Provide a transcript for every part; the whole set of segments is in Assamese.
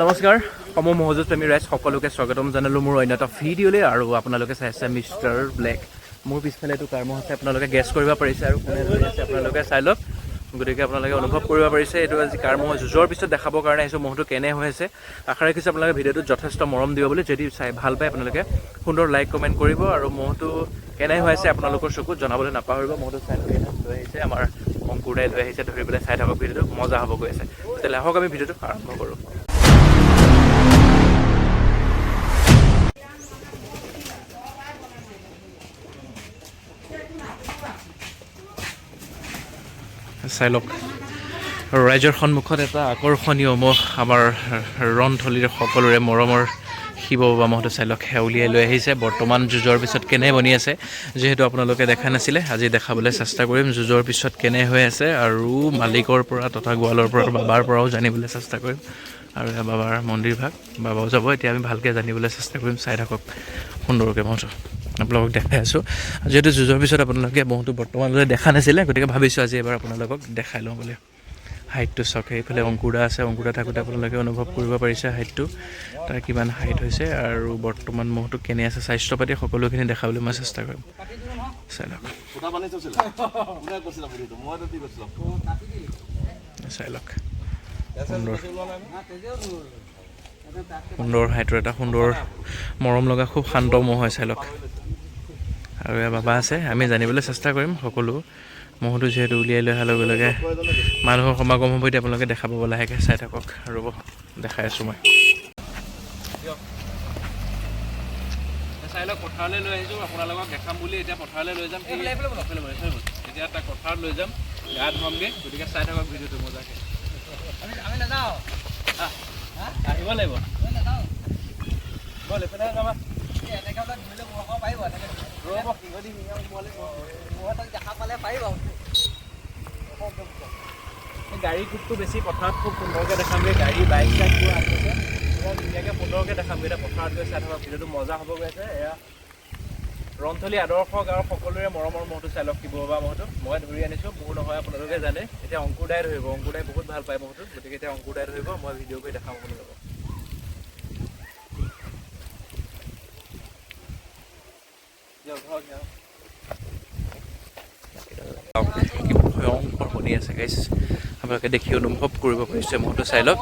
নমস্কাৰ সম মহজুদ প্ৰেমী ৰাইজ সকলোকে স্বাগতম জনালোঁ মোৰ অন্য এটা ভিডিঅ'লৈ আৰু আপোনালোকে চাই আছে মিষ্টাৰ ব্লেক। মোৰ পিছফালে এইটো কাৰ মহ আছে, আপোনালোকে গেছ কৰিব পাৰিছে আৰু কোনে লৈ আছে আপোনালোকে চাই লওক। গতিকে আপোনালোকে অনুভৱ কৰিব পাৰিছে এইটো আজি কাৰ মহ যুঁজৰ পিছত দেখাবৰ কাৰণে আহিছোঁ মহটো কেনে হৈ আছে। আশা ৰাখিছোঁ আপোনালোকে ভিডিঅ'টোত যথেষ্ট মৰম দিব বুলি। যদি চাই ভাল পায় আপোনালোকে সুন্দৰ লাইক কমেণ্ট কৰিব আৰু মহটো কেনে হৈ আছে আপোনালোকৰ চকুত জনাবলৈ নাপাহৰিব। মহটো চাই লৈ আহিছে আমাৰ অংকুৰদাই লৈ আহিছে, ধৰি পেলাই চাই থাকক ভিডিঅ'টো, মজা হ'ব গৈ আছে। তেতিয়াহ'লে আহক আমি ভিডিঅ'টো আৰম্ভ কৰোঁ। চাই লওক ৰাইজৰ সন্মুখত এটা আকৰ্ষণীয় মহ, আমাৰ ৰণথলীৰ সকলোৰে মৰমৰ শিৱ বাবা মহটো চাই লওক উলিয়াই লৈ আহিছে। বৰ্তমান যুঁজৰ পিছত কেনে বনি আছে, যিহেতু আপোনালোকে দেখা নাছিলে আজি দেখাবলৈ চেষ্টা কৰিম যুঁজৰ পিছত কেনে হৈ আছে আৰু মালিকৰ পৰা তথা গোৱালৰ পৰা বাবাৰ পৰাও জানিবলৈ চেষ্টা কৰিম। আৰু বাবাৰ মন্দিৰ ভাগ বাবাও যাব, এতিয়া আমি ভালকৈ জানিবলৈ চেষ্টা কৰিম। চাই থাকক সুন্দৰকৈ মহটো আপোনালোকক দেখাই আছোঁ। যিহেতু যুঁজৰ পিছত আপোনালোকে মহটো বৰ্তমানলৈ দেখা নাছিলে, গতিকে ভাবিছোঁ আজি এবাৰ আপোনালোকক দেখাই লওঁ বুলি। হাইটটো চাওক, এইফালে অংকুৰা আছে, অংকুৰা থাকোঁতে আপোনালোকে অনুভৱ কৰিব পাৰিছে হাইটটো তাৰ কিমান হাইট হৈছে আৰু বৰ্তমান মহটো কেনে আছে, স্বাস্থ্য পাতি সকলোখিনি দেখাবলৈ মই চেষ্টা কৰিম। চাই লওক চাই লওক সুন্দৰ হাইটৰ এটা সুন্দৰ মৰম লগা খুব শান্ত মহ হয়। চাই লওক আৰু এয়া বাবা আছে, আমি জানিবলৈ চেষ্টা কৰিম সকলো মহটো যিহেতু উলিয়াই লৈ অহাৰ লগে লগে মানুহৰ সমাগম হ'ব। এতিয়া আপোনালোকে দেখা পাব লাহেকৈ। চাই থাকক ৰ'ব দেখাই আছোঁ মই। চাই লওক পথাৰলৈ লৈ আহিছোঁ আপোনালোকক দেখাম বুলি। এতিয়া পথাৰলৈ লৈ যাম, এতিয়া তাক পথাৰত লৈ যাম, গা ধুৱামগৈ। গতিকে চাই থাকক ভিডিঅ'টো মজাকৈ। আমি নাযাওঁ, আহিব লাগিব বল এইফালে যাবা। গাড়ী খুবটো বেছি পথাৰত খুব সুন্দৰকৈ দেখামগৈ। গাড়ী বাইক চাইকবোৰ আহিছে ধুনীয়াকৈ সুন্দৰকৈ দেখামগৈ। এতিয়া পথাৰত গৈ চাই থকা ভিডিঅ'টো মজা হ'ব গৈ আছে। এয়া ৰণথলী আদৰ্শ গাঁৱৰ সকলোৰে মৰমৰ মহটো চাই লওক শিৱ বাবা মহটো মই ধৰি আনিছোঁ। মোৰ নহয় আপোনালোকে জানে। এতিয়া অংকুৰদাই ধৰিব, অংকুৰদাই বহুত ভাল পায় মহটো, গতিকে এতিয়া অংকুৰদাই ধৰিব, মই ভিডিঅ' কৰি দেখাম আপোনালোকক। ভয়ংকৰ বনি আছে গাইছ, আপোনালোকে দেখি অনুভৱ কৰিব পাৰিছে মহটো চাই লওক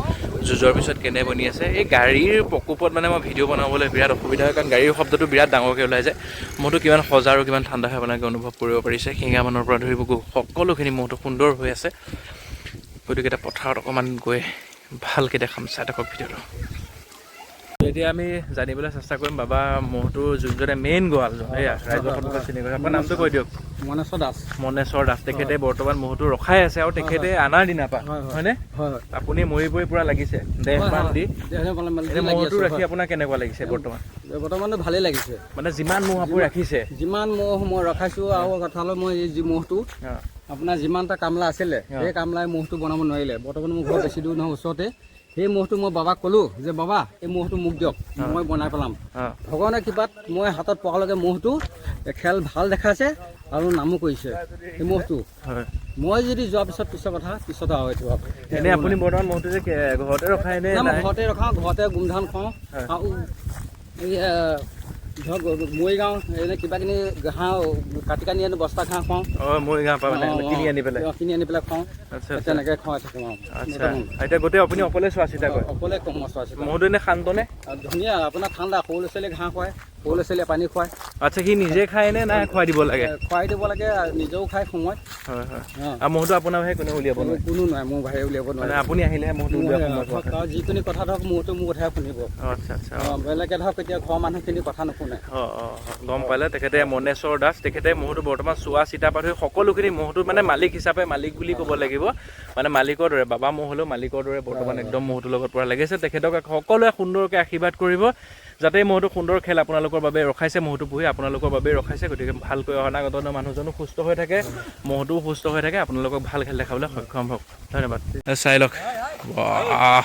যুঁজৰ পিছত কেনে বনি আছে। এই গাড়ীৰ প্ৰকোপত মানে মই ভিডিঅ' বনাবলৈ বিৰাট অসুবিধা হয়, কাৰণ গাড়ীৰ শব্দটো বিৰাট ডাঙৰকৈ ওলাই যায়। মহটো কিমান সজা আৰু কিমান ঠাণ্ডা হয় আপোনালোকে অনুভৱ কৰিব পাৰিছে। শিঙামানৰ পৰা ধৰিব সকলোখিনি মহটো সুন্দৰ হৈ আছে। গতিকে এতিয়া পথাৰত অকণমান গৈ ভালকৈ দেখাম। চাই থাকক ভিডিঅ'টো। এতিয়া আমি জানিবলৈ চেষ্টা কৰিম বাবা মহটোৰ যোনজনে মেইন গোৱাল ৰাইজৰ সন্মুখত চিনি কৰিছে। আপোনাৰ নামটো কৈ দিয়ক। মনেশ্বৰ দাস। মনেশ্বৰ দাস, তেখেতে বৰ্তমান মহটো ৰখাই আছে আৰু তেখেতে আনাৰ দিনা পা হয়নে? আপুনি মৰি পৰি পুৰা লাগিছে দেহমান দি। মহটো ৰাখি আপোনাৰ কেনেকুৱা লাগিছে বৰ্তমান? বৰ্তমানটো ভালেই লাগিছে। মানে যিমান মহ আপুনি ৰাখিছে, যিমান মহ মই ৰখাইছোঁ আৰু কথালৈ মই এই যি মহটো আপোনাৰ যিমানটা কামলা আছিলে সেই কামলাই মহটো বনাব নোৱাৰিলে। বৰ্তমান মোৰ ঘৰ বেছি দূৰ নহয়, ওচৰতে। সেই মহটো মই বাবাক ক'লোঁ যে বাবা এই মহটো মোক দিয়ক, মই বনাই পেলাম। ভগৱানৰ কৃপাত মই হাতত পোৱালৈকে মহটো খেল ভাল দেখাইছে আৰু নামো কৰিছে। সেই মহটো মই যদি যোৱাৰ পিছৰ কথা পিছত আৰু এইটো এনে আপুনি বৰ্তমান মহটো যে ঘৰতে ৰখাই নে? মই ঘৰতে ৰখাওঁ, ঘৰতে গোমধান খুৱাওঁ আৰু এই ধৰক মৰিগাঁও এনে কিবা কিনি ঘাঁহ কাটি কানি আনি বস্তা ঘাঁহ খুৱাওঁ। মৰিগাঁৱৰ পৰা কিনি আনি পেলাই খুৱাওঁ। তেনেকৈ খুৱাই থাকোঁ আৰু। আচ্ছা, এতিয়া গোটেই আপুনি অকলে চোৱা চিতা কৰে? অকলে মই চোৱা চিতা। মহটো এনে শান্তনে? ধুনীয়া, আপোনাৰ ঠাণ্ডা। সৰু ল'ৰা ছোৱালীয়ে ঘাঁহ খুৱায়, সৰু ল'ৰা ছোৱালীয়ে পানী খুৱায়। আচ্ছা, সি নিজে খায় নে নাই খুৱাই দিব লাগে? খুৱাই দিব লাগে, নিজেও খায় সময়ত। হয় হয়। আৰু মহটো আপোনাৰ বাহিৰে কোনে উলিয়াব নোৱাৰে? কোনো নাই, মোৰ বাহিৰে উলিয়াব নোৱাৰে। আপুনি আহিলেহে মহটো উলিয়াব। যিকোনো কথা ধৰক মহটো মোৰ কথাই শুনিব। আচ্ছা আচ্ছা। বেলেগে ধৰক এতিয়া ঘৰৰ মানুহখিনি কথা নুশুনে। গম পালে। তেখেতে মনেশ্বৰ দাস, তেখেতে মহটো বৰ্তমান চোৱা চিতা পৰা ধৰি সকলোখিনি মহটো মানে মালিক হিচাপে মালিক বুলি ক'ব লাগিব। মানে মালিকৰ দৰে, বাবা মহ হ'লেও মালিকৰ দৰে বৰ্তমান একদম মহটোৰ লগত পৰা লাগিছে। তেখেতক সকলোৱে সুন্দৰকৈ আশীৰ্বাদ কৰিব যাতে মহটো সুন্দৰ খেল আপোনালোকৰ বাবে ৰখাইছে। মহটো পুহি আপোনালোকৰ বাবে ৰখাইছে, গতিকে ভালকৈ অনাগত মানুহজনো সুস্থ হৈ থাকে, মহটোও সুস্থ হৈ থাকে, আপোনালোকক ভাল খেল দেখাবলৈ সক্ষম হওক। ধন্যবাদ। চাই লওক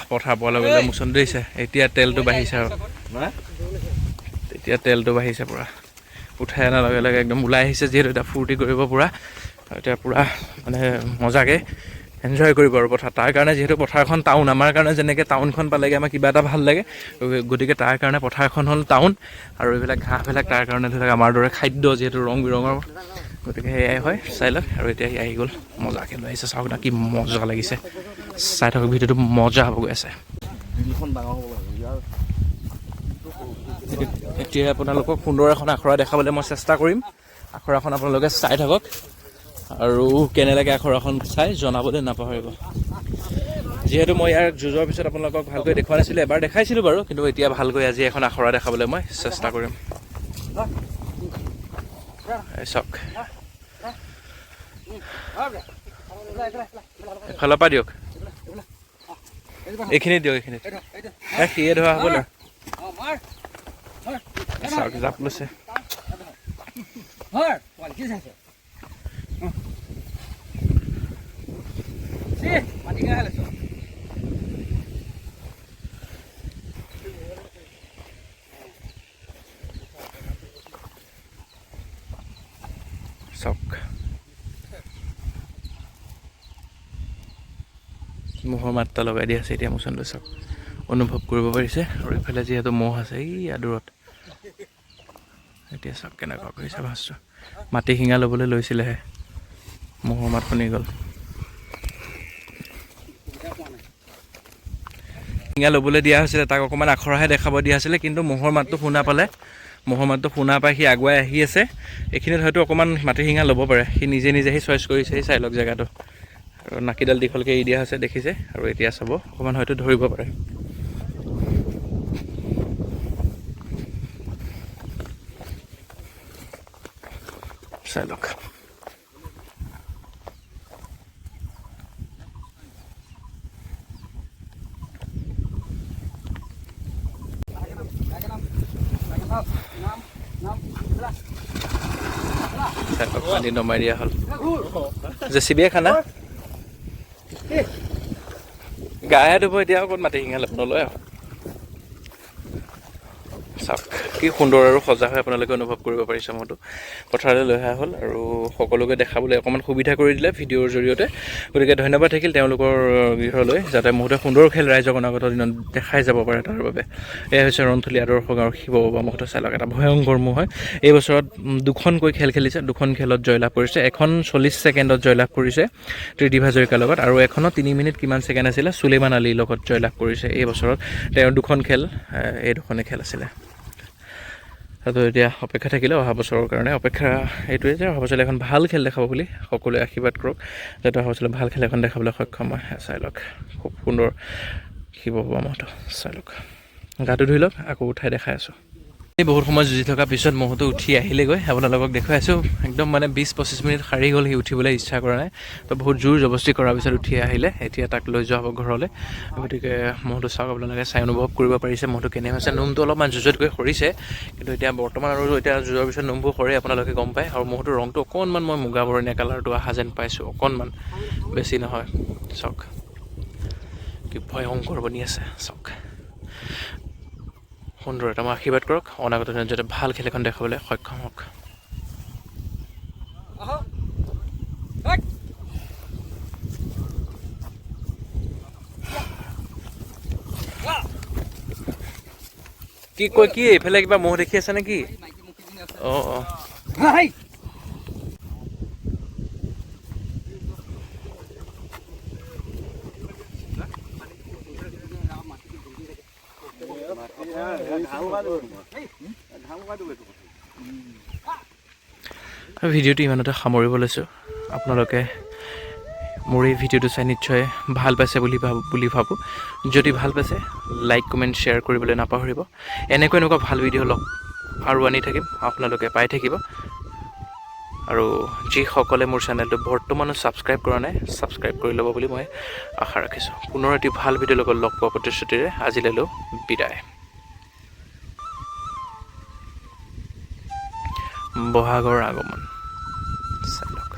পথাৰ পোৱাৰ লগে লগে মোচন দিছে। এতিয়া তেলটো বাঢ়িছে আৰু এতিয়া তেলটো বাঢ়িছে পূৰা। উঠাই অনাৰ লগে লগে একদম ওলাই আহিছে, যিহেতু এতিয়া ফূৰ্তি কৰিব পূৰা। এতিয়া পূৰা মানে মজাকৈ এনজয় কৰিব আৰু পথাৰ তাৰ কাৰণে যিহেতু পথাৰখন টাউন আমাৰ কাৰণে যেনেকৈ টাউনখন পালেগৈ আমাৰ কিবা এটা ভাল লাগে গতিকে তাৰ কাৰণে পথাৰখন হ'ল টাউন আৰু এইবিলাক ঘাঁহবিলাক তাৰ কাৰণে ধৰি লওক আমাৰ দৰে খাদ্য যিহেতু ৰং বিৰঙৰ গতিকে সেয়াই হয় চাই লওক আৰু এতিয়া সি আহি গ'ল মজাকৈ লৈ আহিছে চাওক না কি মজা লাগিছে চাই থাকক ভিডিঅ'টো মজা হ'ব গৈ আছে এতিয়া আপোনালোকক সুন্দৰ এখন আখৰা দেখাবলৈ মই চেষ্টা কৰিম আখৰাখন আপোনালোকে চাই থাকক আৰু কেনে লাগে আখৰাখন চাই জনাবলৈ নাপাহৰিব যিহেতু মই ইয়াৰ যুঁজৰ পিছত আপোনালোকক ভালকৈ দেখুওৱা নাছিলোঁ এবাৰ দেখাইছিলোঁ বাৰু কিন্তু এতিয়া ভালকৈ আজি এখন আখৰা দেখাবলৈ মই চেষ্টা কৰিম চাওক এফালৰ পৰা দিয়ক এইখিনিত দিয়ক এইখিনিত সিয়ে ধৰা হ'ব না চাওক জাপ লৈছে চাওক মহৰ মাত্ৰা লগাই দি আছে এতিয়া মুচনটো চাওক অনুভৱ কৰিব পাৰিছে আৰু এইফালে যিহেতু মহ আছে এই আদৰত এতিয়া চাওক কেনেকুৱা কৰিছে ভাজটো মাটি শিঙা ল'বলৈ লৈছিলেহে মহৰ মাত শুনি গ'ল শিঙা ল'বলৈ দিয়া হৈছিলে তাক অকণমান আখৰাহে দেখাব দিয়া আছিলে কিন্তু মহৰ মাতটো শুনা পাই সি আগুৱাই আহি আছে এইখিনিত হয়তো অকণমান মাটি শিঙা ল'ব পাৰে সি নিজে সি চইচ কৰিছে সি চাই লওক জেগাটো আৰু নাকিডাল দীঘলকৈ এৰি দিয়া হৈছে দেখিছে আৰু এতিয়া চাব অকণমান হয়তো ধৰিব পাৰে চাই লওক পানী নমাই দিয়া হ'ল জেচিবিয়ে খানা গায়ে ধুব এতিয়া অকণ মাটি শিঙা নলয় আৰু চাওক কি সুন্দৰ আৰু সজা হৈ আপোনালোকে অনুভৱ কৰিব পাৰিছে মইতো পথাৰলৈ লৈ অহা হ'ল আৰু সকলোকে দেখাবলৈ অকণমান সুবিধা কৰি দিলে ভিডিঅ'ৰ জৰিয়তে গতিকে ধন্যবাদ থাকিল তেওঁলোকৰ গৃহলৈ যাতে বহুতে সুন্দৰ খেল ৰাইজক অনাগত দিনত দেখাই যাব পাৰে তাৰ বাবে এয়া হৈছে ৰণথলী আদৰ্শ গাঁৱৰ শিৱ বাবা মহন্ত চাই লওক এটা ভয়ংকৰ মহ হয় এই বছৰত দুখনকৈ খেল খেলিছে দুখন খেলত জয়লাভ কৰিছে এখন 40 ছেকেণ্ডত জয়লাভ কৰিছে ত্ৰিদিপ হাজৰিকাৰ লগত আৰু এখনত 3 মিনিট কিমান ছেকেণ্ড আছিলে সুলেমান আলীৰ লগত জয়লাভ কৰিছে এই বছৰত তেওঁৰ দুখন খেল এই দুখনে খেল আছিলে আৰু এতিয়া অপেক্ষা থাকিলে অহা বছৰৰ কাৰণে অপেক্ষা এইটোৱে যে অহা বছৰলৈ এখন ভাল খেল দেখাব বুলি সকলোৱে আশীৰ্বাদ কৰক যাতে অহা বছৰলৈ ভাল খেল এখন দেখাবলৈ সক্ষম হয় চাই লওক খুব সুন্দৰ শিৱ বাবা মহন্ত চাই লওক গাটো ধুই লওক আকৌ উঠাই দেখাই আছোঁ এই বহুত সময় যুঁজি থকাৰ পিছত মহটো উঠি আহিলেগৈ আপোনালোকক দেখুৱাই আছোঁ একদম মানে 20-25 মিনিট সাৰি গ'ল সি উঠিবলৈ ইচ্ছা কৰা নাই তো বহুত জোৰ জবস্তি কৰাৰ পিছত উঠি আহিলে এতিয়া তাক লৈ যোৱা হ'ব ঘৰলৈ গতিকে মহটো চাওক আপোনালোকে চাই অনুভৱ কৰিব পাৰিছে মহটো কেনে হৈছে নোমটো অলপমান যুঁজতকৈ সৰিছে কিন্তু এতিয়া বৰ্তমান আৰু এতিয়া যুঁজৰ পিছত নোমবোৰ সৰে আপোনালোকে গম পায় আৰু মহটোৰ ৰংটো অকণমান মই মুগা বৰণীয়া কালাৰটো অহা যেন পাইছোঁ অকণমান বেছি নহয় চাওক কি ভয়ংকৰ বনি আছে চাওক সুন্দৰ এটা মই আশীৰ্বাদ কৰক অনাগত দিনত যাতে ভাল খেল এখন দেখাবলৈ সক্ষম হওক কি কয় কি এইফালে কিবা মহ দেখি আছে নেকি অঁ অঁ ভিডিঅ'টো ইমানতে সামৰিব লৈছোঁ আপোনালোকে মোৰ এই ভিডিঅ'টো চাই নিশ্চয় ভাল পাইছে বুলি ভাবোঁ যদি ভাল পাইছে লাইক কমেণ্ট শ্বেয়াৰ কৰিবলৈ নাপাহৰিব এনেকুৱা ভাল ভিডিঅ' লগ আৰু আনি থাকিম আপোনালোকে পাই থাকিব আৰু যিসকলে মোৰ চেনেলটো বৰ্তমানো ছাবস্ক্ৰাইব কৰা নাই ছাবস্ক্ৰাইব কৰি ল'ব বুলি মই আশা ৰাখিছোঁ পুনৰ এটি ভাল ভিডিঅ'ৰ লগত লগ পোৱা প্ৰতিশ্ৰুতিৰে আজিলৈ লওঁ বিদায় বহাগৰ আগমন চাই লওক